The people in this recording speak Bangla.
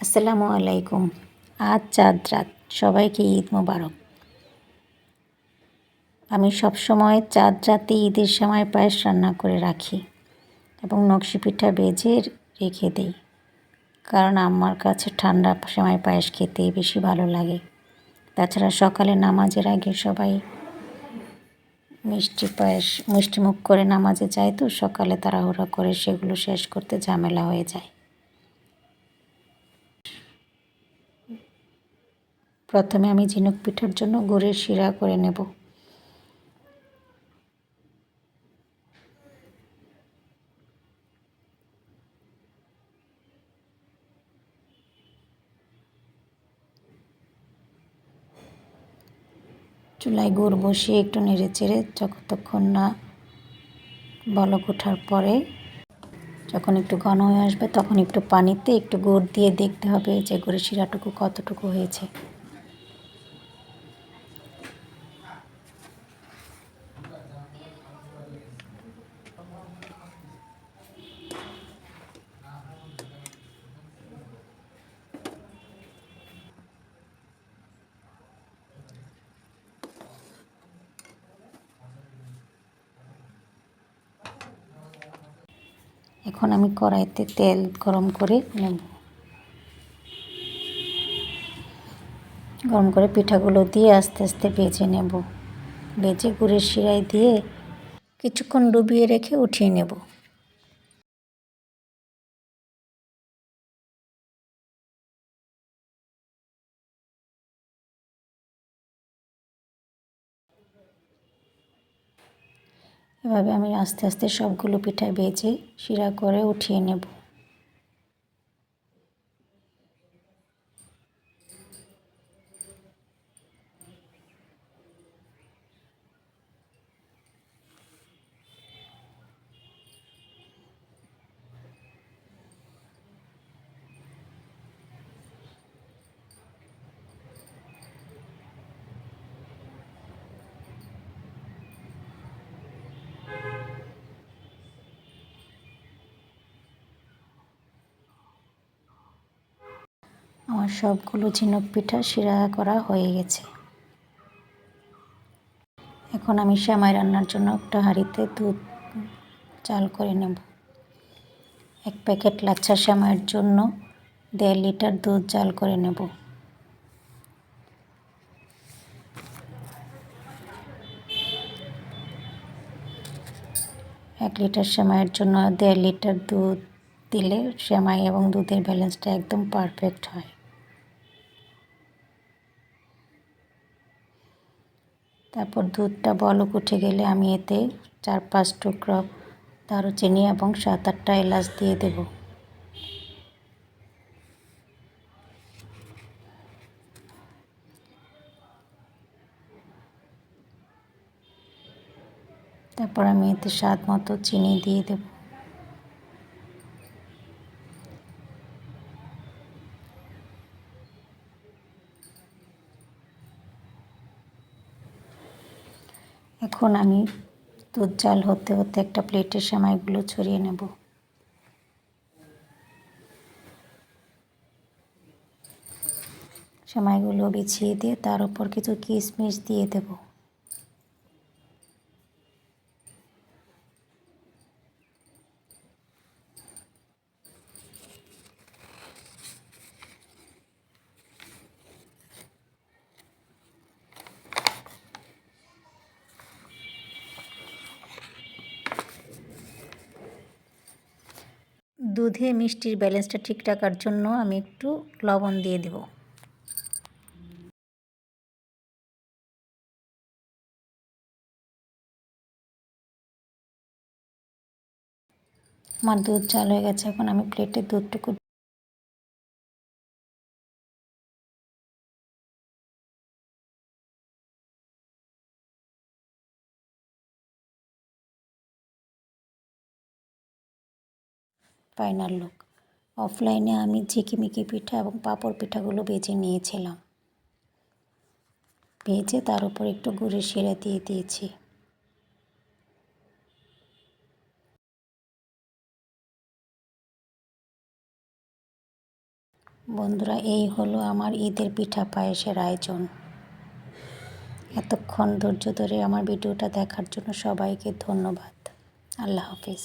আসসালামু আলাইকুম। আজ চাঁদ রাত, সবাইকে ঈদ মোবারক। আমি সবসময় চাঁদ রাতে ঈদের সময় পায়েস রান্না করে রাখি এবং নকশি পিঠা ভেজে রেখে দিই, কারণ আমার কাছে ঠান্ডা সময় পায়েস খেতেই বেশি ভালো লাগে। তাছাড়া সকালে নামাজের আগে সবাই মিষ্টিমুখ করে নামাজে যায়, তো সকালে তাড়াহুড়া করে সেগুলো শেষ করতে ঝামেলা হয়ে যায়। প্রথমে আমি ঝিনুক পিঠার জন্য গুড়ের শিরা করে নেব। চুলায় গুড় বসিয়ে একটু নেড়ে চেড়ে যতক্ষণ না বলক ওঠার পরে, যখন একটু ঘন হয়ে আসবে তখন একটু পানিতে একটু গুড় দিয়ে দেখতে হবে যে গুড়ের শিরাটুকু কতটুকু হয়েছে। এখন আমি কড়াইতে তেল গরম করে নেব। গরম করে পিঠাগুলো দিয়ে আস্তে আস্তে ভেজে নেব। ভেজে গুড়ের শিরায় দিয়ে কিছুক্ষণ ডুবিয়ে রেখে উঠিয়ে নেব। এভাবে আমি আস্তে আস্তে সবগুলো পিঠা ভেজে শিরা করে উঠিয়ে নেব। আমার সবগুলো ঝিনুক পিঠা শিরা করা হয়ে গেছে। এখন আমি সেমাই রান্নার জন্য একটা হাঁড়িতে দুধ চাল করে নেব। 1 প্যাকেট লাচ্ছা সেমাইয়ের জন্য 1.5 লিটার দুধ জাল করে নেব। 1 লিটার সেমাইয়ের জন্য 1.5 লিটার দুধ দিলে সেমাই এবং দুধের ব্যালেন্সটা একদম পারফেক্ট হয়। তারপর দুধটা বলক উঠে গেলে আমি এতে 4-5 টুকরো দারুচিনি এবং 7-8টা এলাচ দিয়ে দেব। তারপর আমি এতে স্বাদ মতো চিনি দিয়ে দেব। এখন আমি দুধ জাল হতে হতে একটা প্লেটে সেমাইগুলো ছড়িয়ে নেব। সেমাইগুলো বিছিয়ে দিয়ে তার উপর কিছু কিশমিশ দিয়ে দেব। দুধে মিষ্টির ব্যালেন্সটা ঠিক রাখার জন্য আমি একটু লবণ দিয়ে দেব। আমার দুধ জাল হয়ে গেছে। এখন আমি প্লেটে দুধটুকু ফাইনাল লুক। অফলাইনে আমি ঝিকিমিকি পিঠা এবং পাঁপড় পিঠাগুলো ভেজে নিয়েছিলাম। ভেজে তার উপর একটু গুড়ের শিরা দিয়ে দিয়েছি। বন্ধুরা, এই হলো আমার ঈদের পিঠা পায়েসের আয়োজন। এতক্ষণ ধৈর্য ধরে আমার ভিডিওটা দেখার জন্য সবাইকে ধন্যবাদ। আল্লাহ হাফিজ।